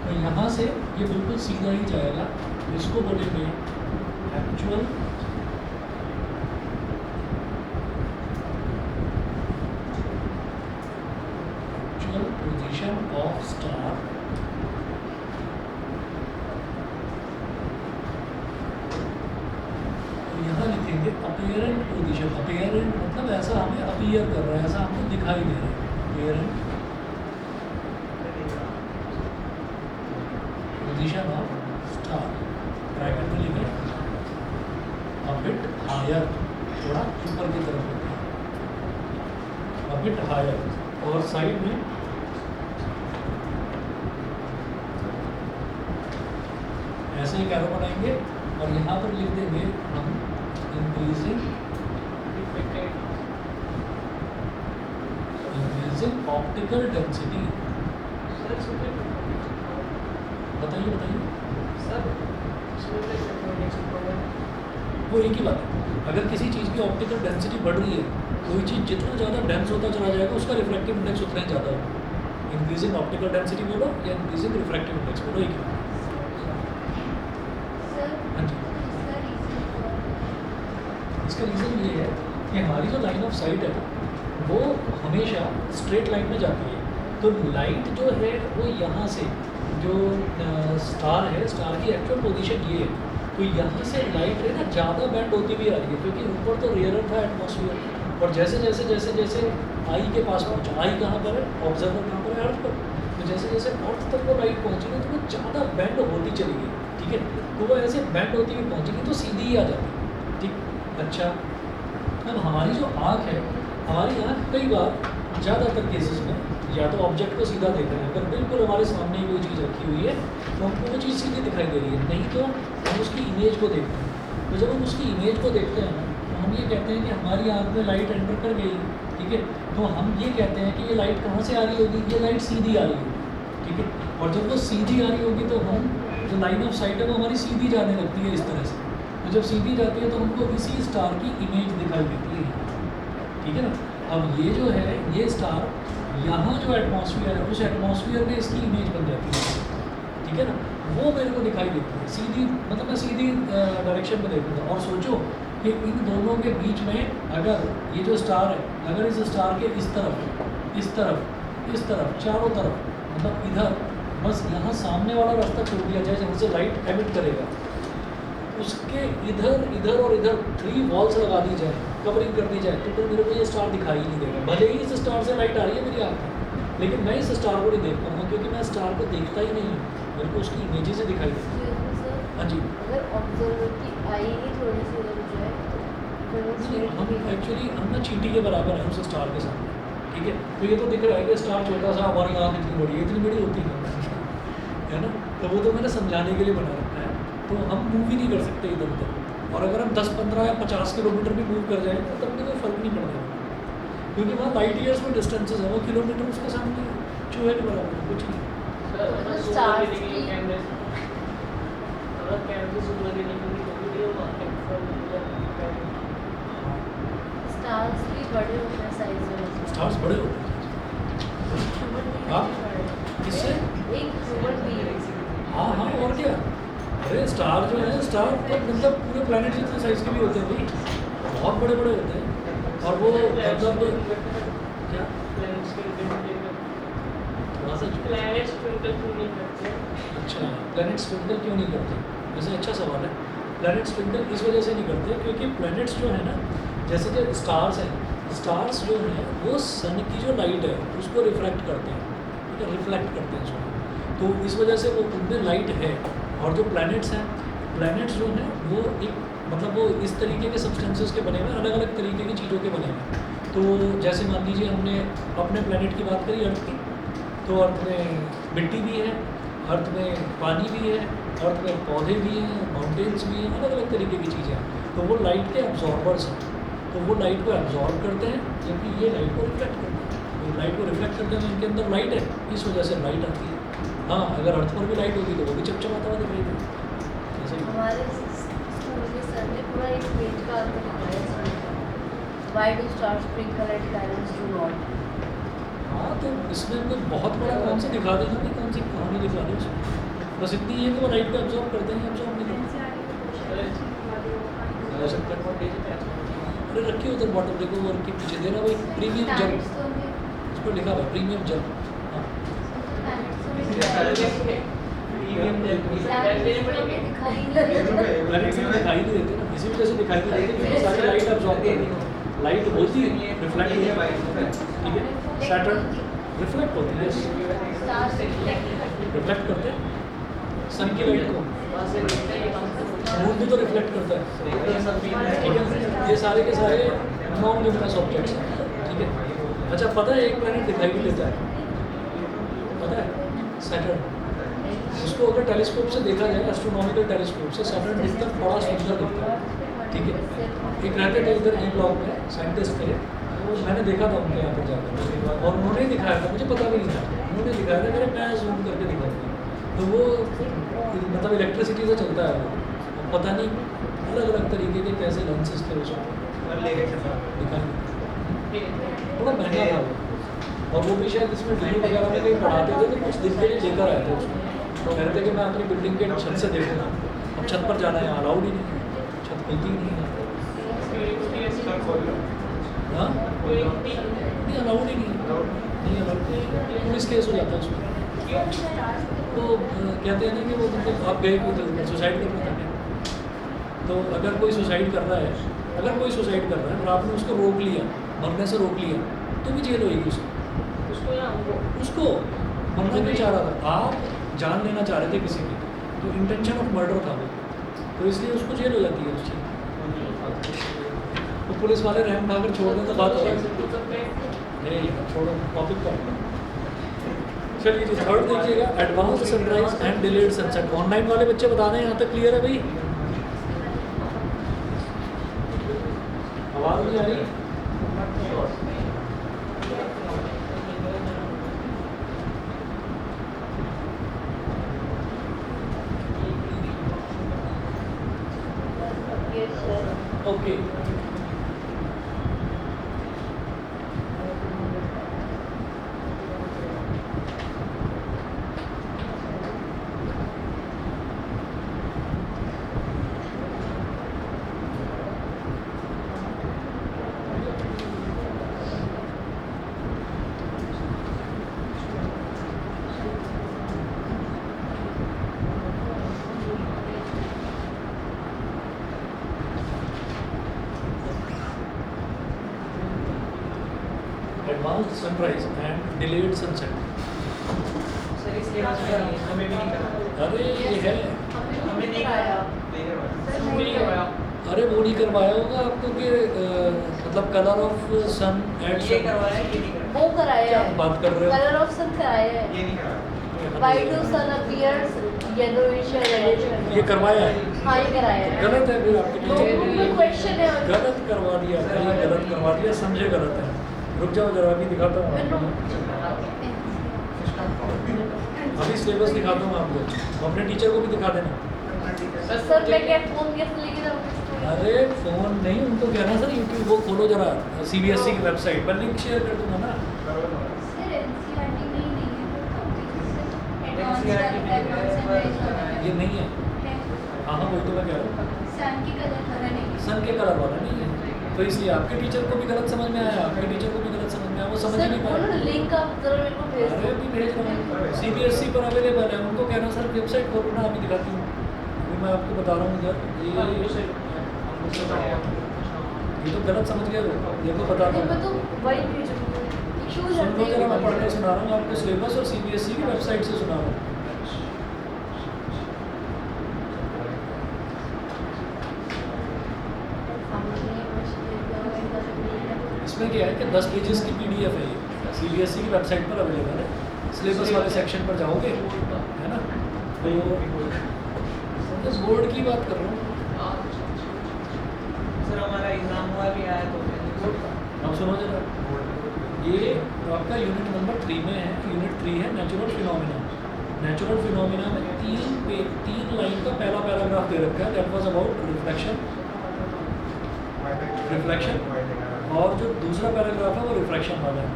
तो यहाँ से ये बिल्कुल सीधा ही जाएगा, तो इसको बोलेंगे एक्चुअल पोजीशन ऑफ स्टार यहाँ लिखेंगे अपीयरेंट पोजीशन। अपीयरेंट मतलब ऐसा हमें अपीयर कर रहा है, ऐसा हमको दिखाई दे रहा है। अपीयरेंट पोजीशन ऑफ स्टार, ब्रैकेट में लिखे अ बिट हायर, थोड़ा ऊपर की तरफ होता है, अ बिट हायर, और साइड में ऐसे ही कैरो बनाएंगे और यहाँ पर लिख देंगे हम इंक्रीजिंग ऑप्टिकल डेंसिटी। बताइए बताइए। वो एक ही बात है, अगर किसी चीज़ की ऑप्टिकल डेंसिटी बढ़ रही है, कोई चीज़ जितना ज़्यादा डेंस होता चला जाएगा उसका रिफ्रैक्टिव इंडेक्स उतना ही ज़्यादा होगा। इंक्रीजिंग ऑप्टिकल डेंसिटी बोलो या इंक्रीजिंग रिफ्रैक्टिव इंडेक्स बोलो, एक ही बात। हाँ जी, इसका रीज़न ये है कि हमारी जो लाइन ऑफ साइट है वो हमेशा स्ट्रेट लाइन में जाती है। तो लाइट जो है वो यहाँ से जो स्टार है, स्टार की एक्चुअल पोजीशन ये है, तो यहाँ से लाइट है ना ज़्यादा बैंड होती भी आ रही है, क्योंकि ऊपर तो रेयरर था एटमॉस्फेयर, और जैसे जैसे जैसे जैसे आई के पास पहुँचा, आई कहाँ पर है, ऑब्जर्वर कहाँ पर है, अर्थ पर, तो जैसे जैसे अर्थ तक वो लाइट पहुँचेगी तो वो ज़्यादा बैंड होती चली गई, ठीक है, तो वो ऐसे बैंड होती हुई पहुँचेगी तो सीधी ही आ जाती, ठीक। अच्छा, अब हमारी जो आँख है, हमारी आँख कई बार ज़्यादातर केसेस में या तो ऑब्जेक्ट को सीधा देख रहे हैं, अगर बिल्कुल हमारे सामने ही कोई चीज़ रखी हुई है तो हमको वो चीज़ सीधी दिखाई दे रही है, नहीं तो हम उसकी इमेज को देखते हैं। तो जब हम उसकी इमेज को देखते हैं ना, तो हम ये कहते हैं कि हमारी आँख में लाइट एंटर कर गई, ठीक है, तो हम ये कहते हैं कि ये लाइट कहाँ से आ रही होगी, ये लाइट सीधी आ रही होगी, ठीक है, और जब वो सीधी आ रही होगी तो हम जो लाइन ऑफ साइट है वो हमारी सीधी जाने लगती है इस तरह से, तो जब सीधी जाती है तो हमको इसी स्टार की इमेज दिखाई देती है, ठीक है ना। अब ये जो है, ये स्टार यहाँ जो एटमॉस्फेयर है उस एटमॉस्फेयर में इसकी इमेज बन जाती है, ठीक है ना, वो मेरे को दिखाई देती है सीधी, मतलब मैं सीधी डायरेक्शन में देखूँगा। और सोचो कि इन दोनों के बीच में अगर ये जो स्टार है, अगर इस स्टार के इस तरफ, इस तरफ, इस तरफ, चारों तरफ, मतलब इधर बस यहाँ सामने वाला रास्ता छोड़ दिया जाए जहाँ से लाइट एमिट करेगा, उसके इधर इधर और इधर 3 वॉल्स लगा दी जाए, कवरिंग कर दी जाए, तो फिर मेरे को ये स्टार दिखाई ही नहीं देगा। भले ही इस स्टार से लाइट आ रही है मेरी आँख में, लेकिन मैं इस स्टार को नहीं देख पाऊँगा क्योंकि मैं स्टार को देखता ही नहीं हूँ, मेरे को उसकी इमेजेस से दिखाई देती है। हाँ जी, अगर ऑब्जर्वर की आई ही थोड़ी सी उधर जाए तो फिर वो straight हम दिखेगा। एक्चुअली हम ना चींटी के बराबर हैं उस स्टार के सामने, ठीक है, तो ये तो दिख रहा है कि स्टार छोटा सा, हमारी आँख इतनी बड़ी है, इतनी बड़ी होती है ना, तो वो तो मैंने समझाने के लिए बना रखा है, तो हम मूव ही नहीं कर सकते इधर उधर। और अगर हम 10, 15 या 50 किलोमीटर भी मूव कर जाए तो तब भी कोई फ़र्क नहीं पड़ता, क्योंकि वहाँ लाइट ईयर्स में डिस्टेंसेस है, वो किलोमीटर उसके सामने चूहे के बराबर है, कुछ नहीं। स्टार्स भी बड़े होते हैं साइज में। स्टार्स बड़े होते हैं। ह्यूमन बीइंग हाँ? भी बड़े हैं। किससे? एक ह्यूमन बीइंग। हाँ हाँ, और क्या, अरे स्टार जो है, स्टार तो मतलब पूरे प्लेनेट जितने साइज के भी होते हैं भाई, बहुत बड़े बड़े होते हैं, और वो मतलब क्या थोड़ा सा अच्छा, प्लैनेट्स ट्विंकल क्यों नहीं करते? वैसे अच्छा सवाल है। प्लैनेट्स ट्विंकल इस वजह से नहीं करते क्योंकि प्लैनेट्स जो है ना, जैसे जो स्टार्स हैं, स्टार्स जो हैं वो सन की जो लाइट है उसको रिफ्लेक्ट करते हैं, ठीक है, रिफ्लेक्ट करते हैं उसको, तो इस वजह से वो उनमें लाइट है। और जो प्लैनेट्स हैं, प्लैनेट्स जो हैं वो एक मतलब वो इस तरीके के सब्सटेंसेस के बने हुए हैं, अलग अलग तरीके की चीज़ों के बने हुए हैं। तो जैसे मान लीजिए हमने अपने प्लैनेट की बात करी, अर्थ की, तो अर्थ में मिट्टी भी है, अर्थ में पानी भी है, अर्थ में पौधे भी हैं, माउंटेन्स भी हैं, अलग अलग तरीके की चीज़ें हैं। तो वो लाइट के एब्जॉर्बर्स हैं, तो वो लाइट को एब्जॉर्ब करते हैं, जबकि ये लाइट को रिफ्लेक्ट करते हैं। तो लाइट को रिफ्लेक्ट करते हैं, इनके अंदर लाइट है, इस वजह से लाइट आती है। हाँ, अगर अर्थ पर भी लाइट होती तो वो भी चमचमाता हुआ दिखाई देती। जैसे कि हमारे स्कूल के सर ने पूरा एक पेज का अर्थ लिखा है। Why do stars twinkle and planets do not. हाँ, तो इसमें कोई बहुत बड़ा कौन सा दिखा देना कि कौन सी कहानी दिखा दे उसमें, बस इतनी है कि वो लाइट को एब्जॉर्ब करते हैं, एब्जॉर्ब नहीं करते। अरे रखिए उधर बॉटल, देखो वो उनके पीछे दे रहा वो एक प्रीमियम जल, उस पर लिखा हुआ प्रीमियम जल। हाँ, प्लैनेट्स में दिखाई नहीं देते ना, इसी वजह से दिखाई नहीं देते क्योंकि सारी लाइट एब्जॉर्ब करती है। लाइट होती है, रिफ्लेक्ट होती है, ठीक है। सैटर्न रिफ्लेक्ट होती है, रिफ्लेक्ट करते हैं सन की लाइट को, मून भी तो रिफ्लेक्ट करता है, ठीक है। ये सारे के सारे नॉन ल्यूमिनस ऑब्जेक्ट्स हैं, ठीक है। अच्छा, पता है एक प्लैनेट दिखाई भी देता है, पता है, सैटर्न। उसको अगर टेलीस्कोप से देखा जाए, एस्ट्रोनॉमिकल टेलीस्कोप से, सैटर्न दिखता बड़ा सुंदर दिखता है, ठीक है। एक रहते थे इधर ई ब्लॉक में, साइंटिस्ट थे, तो मैंने देखा था उनके यहाँ पर जाकर, और उन्होंने दिखाया था, मुझे पता भी नहीं था, उन्होंने दिखाया था, मेरे मैं जूम करके दिखाऊंगा। तो वो मतलब इलेक्ट्रिसिटी से चलता है वो, पता नहीं अलग अलग तरीके के कैसे लेंसेज थे उसमें दिखाई, बड़ा महंगा था वो। और वो भी शायद इसमें डिग्री वगैरह में कहीं पढ़ाते थे, तो कुछ दिन के लिए लेकर आए थे उसको। तो कह रहे थे कि मैं अपनी बिल्डिंग के छत से देखूँगा, अब छत पर जाना है अलाउड ही नहीं है, छत खुलती ही नहीं है। हाँ, नहीं अलाउड ही नहीं है, नहीं अलाउड, पुलिस केस हो जाता है उसमें। तो कहते हैं ना कि वो मतलब आप गए कोई सुसाइड करना चाहते हैं, तो अगर कोई सुसाइड कर रहा है, अगर कोई सुसाइड कर रहा है और आपने उसको रोक लिया, मरने से रोक लिया, तो भी जेल होगी उसको मरना क्यों चाह रहा था, आप जान लेना चाह रहे थे किसी की, तो इंटेंशन ऑफ मर्डर था वो, तो इसलिए उसको जेल हो जाती है उस चीज़। तो पुलिस वाले रैम खाकर छोड़ दें तो बात हो जाएगी, नहीं छोड़ो टॉपिक पर। चलिए जी, थर्ड देखिएगा, advance sunrise and delayed sunset. Online वाले बच्चे बता दें यहाँ तक क्लियर है भाई, आवाज़ नहीं आ रही? Okay, advanced sunrise and delayed sunset. हमें भी नहीं करा, अरे ये है, हमें नहीं करा, नहीं करवाया। अरे वो नहीं करवाया होगा आपको कि मतलब कलर ऑफ सन एट ये करवाया, ये नहीं करा। वो कराया क्या है, बात कर रहे हो? कलर ऑफ सन कराया है। ये नहीं करा। Why do sun appears yellowish or reddish? ये करवाया है, हाँ, ये कराया है। गलत है फिर आपके तो टीचर उनका क्वेश्चन है। गलत करवा दिया, कहीं गलत करवा दिया, समझे गलत है। रुक जाओ जरा, अभी दिखाता हूँ आपको, अभी सिलेबस दिखाता हूँ आपको, अपने टीचर को भी दिखा देना। सर मैं क्या फोन कैसे लेके जाऊँ? अरे फ़ोन नहीं, उनको कहना सर यूट्यूब वो खोलो जरा, CBSE की वेबसाइट पर लिंक शेयर कर दूँगा ना। ये नहीं है, हाँ हाँ वही तो मैं कह रहा हूँ, सन के कलर वाला नहीं है, तो इसलिए आपके टीचर को भी गलत समझ में आया, आपके टीचर को भी गलत समझ में आया, वो समझ ही नहीं पाया। लिंक आप जरा मेरे को भेज अरे दो। अभी भेज रहा हूँ, CBSE पर अवेलेबल है, उनको कहना सर वेबसाइट खोलो ना, अभी दिखाती हूँ, अभी मैं आपको बता रहा हूँ इधर, ये तो गलत समझ गया, ये तो बता नहीं, दूँ। मैं तो वही भेजूंगी। क्यों सुन जाते लो जरा, मैं हैं? पढ़ के सुना रहा हूँ आपको सिलेबस और CBSE की वेबसाइट से सुना रहा हूँ। इसमें क्या है कि 10 पेजेस की PDF है ये, CBSE की वेबसाइट पर अवेलेबल है, सिलेबस वाले सेक्शन पर जाओगे, है ना, तो बोर्ड की बात कर रहा हूँ। सर हमारा एग्जाम हुआ भी आया तो अब सुनो जरा, ये आपका यूनिट नंबर 3 में है। यूनिट 3 है नेचुरल फिनोमिना। नेचुरल फिनोमिना में 3 लाइन का पहला पैराग्राफ दे रखा है, दैट वाज अबाउट रिफ्लेक्शन, और जो दूसरा पैराग्राफ है वो रिफ्रैक्शन वाला है।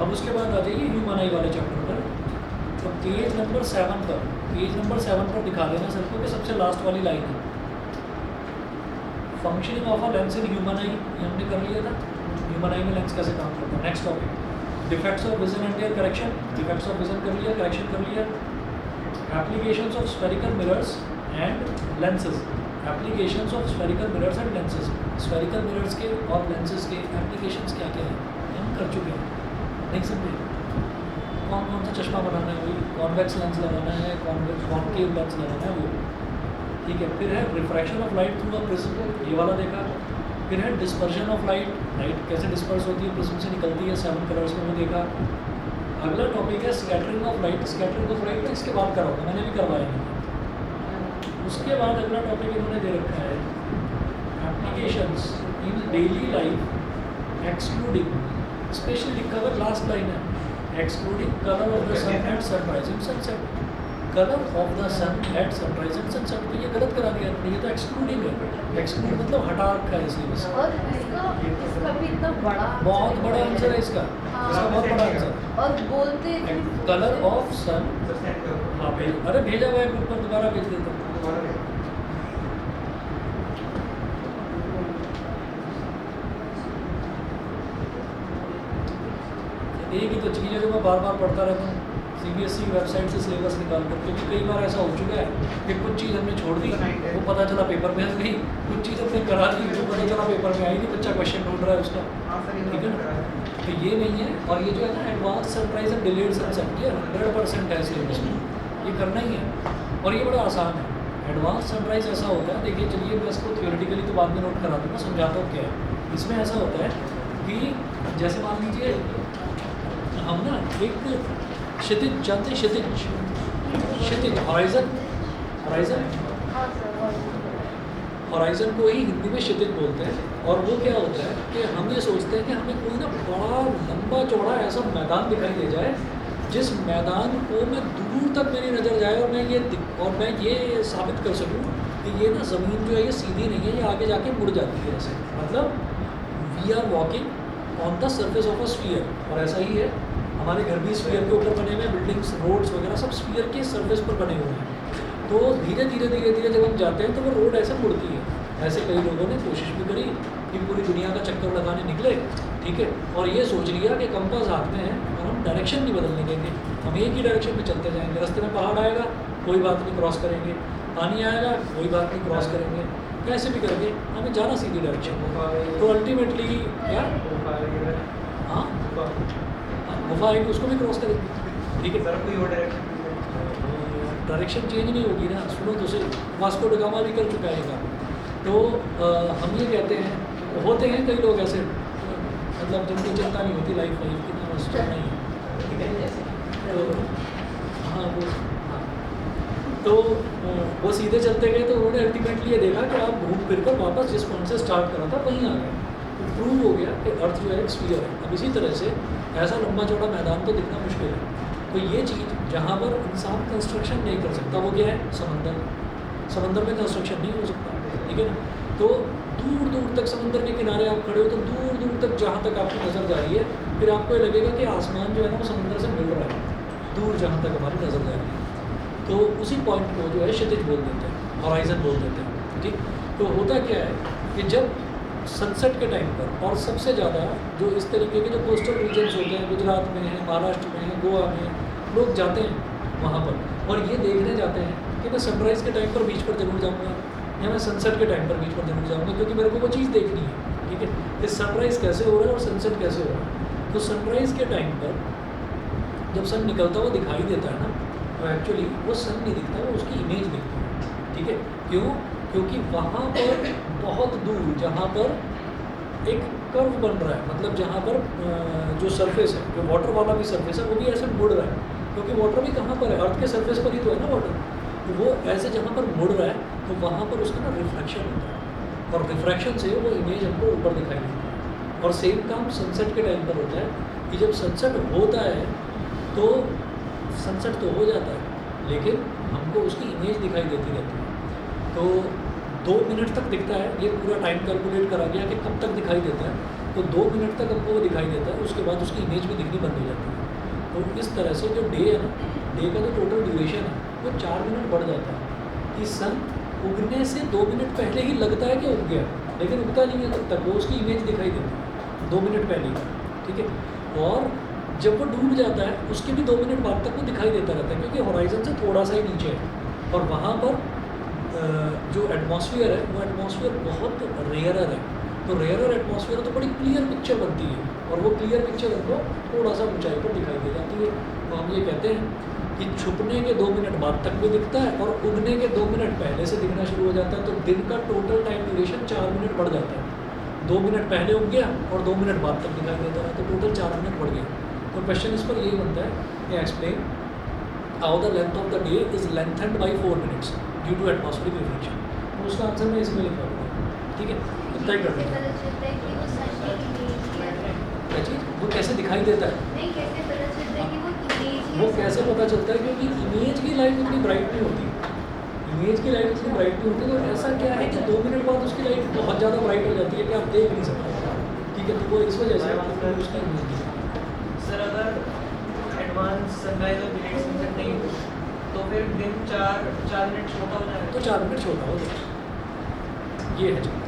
अब उसके बाद आ जाइए ह्यूमन आई वाले चैप्टर पर। तो पेज नंबर 7 पर दिखा देना सर को कि सबसे लास्ट वाली लाइन है functioning of a lens in human आई, ये हमने कर लिया था। ह्यूमन आई में लेंस कैसे काम करता है। Next topic defects of vision and their correction. Defects of vision कर लिया, करेक्शन कर लिया। Applications of spherical mirrors and lenses. Applications of spherical mirrors and lenses. Spherical mirrors के और लेंसेज के एप्लीकेशंस क्या क्या हैं हम कर चुके हैं, नहीं समझे। कौन कौन सा चश्मा बनाना है, वही कॉन्वेक्स लेंस लगाना है, कॉन्केव लेंस लगाना है वो, ठीक है। फिर है refraction of light through a prism, ये वाला देखा। फिर है डिस्पर्शन ऑफ लाइट, लाइट कैसे डिस्पर्स होती है, प्रिज्म से निकलती है 7 कलर्स में, वो देखा। अगला टॉपिक है scattering of light. Scattering of light इसके बाद कराऊंगा, मैंने भी करवाया नहीं। उसके बाद अगला टॉपिक इन्होंने दे रखा है applications in daily life excluding, specially लिखा हुआ लास्ट लाइन है, excluding colour of the sun at sunrise and sunset. Colour of the sun at sunrise and sunset, तो ये गलत करा दिया इन्होंने, ये तो एक्सक्लूडिंग है। एक्सक्लूड मतलब हटा रखा है इसलिए बस। और इसका भी इतना बड़ा बहुत बड़ा आंसर है इसका, इसका बहुत बड़ा आंसर। और बोलते कलर ऑफ सन, हाँ भेज, अरे भेजा हुआ है ग्रुप पर, दोबारा भेज देता हूँ। एक ही तो चीज़ है जो मैं बार बार पढ़ता रहता हूँ, CBSE वेबसाइट से सिलेबस निकाल कर, क्योंकि कई बार ऐसा हो चुका है कि कुछ चीज़ हमने छोड़ दी, वो पता चला पेपर में आ गई, कुछ चीज़ हमने करा दी, वो पता चला पेपर में आई नहीं, बच्चा क्वेश्चन ढूंढ रहा है उसका, ठीक है ना। तो ये नहीं है। और ये जो है ना advance sunrise and delayed sunset, ये 100% है सिलेबस में, ये करना ही है और ये बड़ा आसान है। एडवांस सनराइज ऐसा होता है, देखिए चलिए मैं इसको थियोरेटिकली तो बाद में नोट करा दूँगा, समझाता हूँ क्या है। इसमें ऐसा होता है कि जैसे मान लीजिए हम ना एक क्षितिज जानते हैं, क्षितिज हॉराइजन, हाँ सर, हॉराइजन को ही हिंदी में क्षितिज बोलते हैं। और वो क्या होता है कि हम ये सोचते हैं कि हमें कोई ना बड़ा लंबा चौड़ा ऐसा मैदान दिखाई दे जाए जिस मैदान को मैं दूर तक मेरी नज़र जाए और मैं ये साबित कर सकूं कि ये ना ज़मीन जो है ये सीधी नहीं है, ये आगे जाके मुड़ जाती है ऐसे, मतलब we are walking on the surface of a sphere. और ऐसा ही है, हमारे घर भी स्फीयर के ऊपर बने हुए हैं, बिल्डिंग्स रोड्स वगैरह सब स्फीयर के सर्फेस पर बने हुए हैं। तो धीरे धीरे जब हम जाते हैं तो वो रोड ऐसे मुड़ती है। ऐसे कई लोगों ने कोशिश भी करी कि पूरी दुनिया का चक्कर लगाने निकले, ठीक है, और ये सोच लिया कि कंपास हाथ में है और हम डायरेक्शन नहीं बदलने देंगे, हम एक ही डायरेक्शन में चलते जाएंगे। रास्ते में पहाड़ आएगा कोई बात नहीं, क्रॉस करेंगे, पानी आएगा कोई बात नहीं, क्रॉस करेंगे, कैसे भी करके हमें जाना सीधी डायरेक्शन। तो अल्टीमेटली क्या, हाँ गुफा आएगी उसको भी क्रॉस करेंगे, ठीक है। सर कोई और डायरेक्शन डायरेक्शन चेंज नहीं होगी ना, सुनो तो सही, वास्को ड गामा भी कर चुका है काम। तो हम ये कहते हैं, होते हैं कई लोग ऐसे, मतलब जिनकी चिंता नहीं होती लाइफ की, इतना मस्टर नहीं है, ठीक है। तो हाँ वो, हाँ तो वो सीधे चलते गए तो उन्होंने अल्टीमेटली ये देखा कि आप घूम फिर कर वापस जिस पॉइंट से स्टार्ट करा था वहीं आ गए। तो प्रूव हो गया कि अर्थ जो है एक स्फीयर है। अब इसी तरह से ऐसा लंबा चौड़ा मैदान तो दिखना मुश्किल है। तो ये चीज़ जहाँ पर इंसान कंस्ट्रक्शन नहीं कर सकता वो क्या है, समंदर। समंदर में कंस्ट्रक्शन नहीं हो सकता, ठीक है ना। तो दूर दूर तक समंदर के किनारे आप खड़े हो तो दूर दूर तक जहाँ तक आपकी नज़र जा रही है, फिर आपको ये लगेगा कि आसमान जो है ना वो समंदर से मिल रहा है, दूर जहाँ तक हमारी नज़र जा रही है। तो उसी पॉइंट को जो है क्षितिज बोल देते हैं, हॉराइजन बोल देते हैं, ठीक। तो होता क्या है कि जब सनसेट के टाइम पर, और सबसे ज़्यादा जो इस तरीके के जो कोस्टल रीजन्स होते हैं, गुजरात में है, महाराष्ट्र में है, गोवा में लोग जाते हैं वहाँ पर, और ये देखने जाते हैं कि मैं सनराइज़ के टाइम पर बीच पर जरूर जाऊँगा या मैं सनसेट के टाइम पर बीच पर जरूर जाऊँगा, क्योंकि मेरे को वो चीज़ देखनी है, ठीक है, कि सनराइज़ कैसे हो रहा है और सनसेट कैसे हो रहा है। तो सनराइज़ के टाइम पर जब सन निकलता हुआ दिखाई देता है ना, तो एक्चुअली वो सन नहीं दिखता, वो उसकी इमेज दिखती है, ठीक है। क्यों? क्योंकि वहाँ पर बहुत दूर जहाँ पर एक कर्व बन रहा है, मतलब जहाँ पर जो सरफेस है, जो वाटर वाला भी सरफेस है वो भी ऐसे मुड़ रहा है, क्योंकि वाटर भी कहाँ पर है, अर्थ के सरफेस पर ही तो है ना वाटर। तो वो ऐसे जहाँ पर मुड़ रहा है तो वहाँ पर उसका ना रिफ्लेक्शन होता है और रिफ्रैक्शन से वो इमेज हमको ऊपर दिखाई देती है। और सेम काम सनसेट के टाइम पर होता है कि जब सनसेट होता है तो सनसेट तो हो जाता है लेकिन हमको उसकी इमेज दिखाई देती रहती है। तो 2 मिनट तक दिखता है, ये पूरा टाइम कैलकुलेट करा गया कि कब तक दिखाई देता है। तो 2 मिनट तक हमको वो दिखाई देता है, उसके बाद उसकी इमेज भी दिखनी बंद हो जाती है। तो इस तरह से जो डे है ना, डे का जो टोटल ड्यूरेशन है वो 4 मिनट बढ़ जाता है कि सन उगने से 2 मिनट पहले ही लगता है कि उग गया, लेकिन उगता नहीं है तब तक, वो उसकी इमेज दिखाई देती है 2 मिनट पहले ही, ठीक है। और जब वो डूब जाता है उसके भी 2 मिनट बाद तक वो दिखाई देता रहता है क्योंकि हॉराइजन से थोड़ा सा ही नीचे है और वहाँ पर जो एटमॉस्फेयर है वो एटमॉस्फेयर बहुत रेयरर है। तो रेयरर एटमॉस्फेयर है तो बड़ी क्लियर पिक्चर बनती है और वो क्लियर पिक्चर हमको थोड़ा सा ऊंचाई पर दिखाई दे जाती है। तो हम ये कहते हैं कि छुपने के 2 मिनट बाद तक भी दिखता है और उगने के 2 मिनट पहले से दिखना शुरू हो जाता है। तो दिन का टोटल टाइम ड्यूरेशन 4 मिनट बढ़ जाता है। 2 मिनट पहले उग गया और 2 मिनट बाद तक दिखाई देता है, तो टोटल 4 मिनट बढ़ गया। तो क्वेश्चन इस पर यही बनता है, explain how the length of the day is lengthened by 4 minutes due to atmospheric reflection. तो उसका आंसर मैं इसमें लिखा दूँगा, ठीक है। इतना ही कर कैसे देते पता चलता है कि वो सन की इमेज है? क्या चीज़, वो कैसे दिखाई देता है, नहीं, कैसे पता चलता है कि वो इमेज वो कैसे पता चलता है, क्योंकि इमेज की लाइट इतनी ब्राइट नहीं होती, इमेज की लाइट इतनी ब्राइट नहीं होती। तो ऐसा क्या है कि 2 मिनट बाद उसकी लाइट बहुत ज़्यादा ब्राइट हो जाती है कि आप देख नहीं सकते, ठीक है। तो वो इस वजह से आपको उसकी इमेज दिखती है। सर अगर एडवांस सनराइज और लेट सनसेट नहीं हो तो फिर दिन 4 मिनट छोटा हो जाएगा। तो 4 मिनट छोटा हो जाएगा, ये है चक्कर।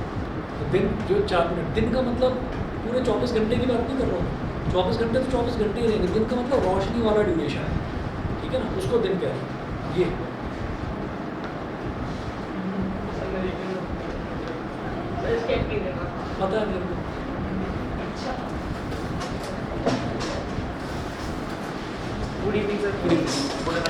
तो दिन जो 4 मिनट, दिन का मतलब पूरे 24 घंटे की बात नहीं कर रहा हूँ, 24 घंटे तो 24 घंटे ही रहेंगे। दिन का मतलब रोशनी वाला ड्यूरेशन है, ठीक है ना, उसको दिन कह रहे हैं। ये सर इसके नहीं देगा। पता है मेरे को। अच्छा good evening sir. Good evening. Good night.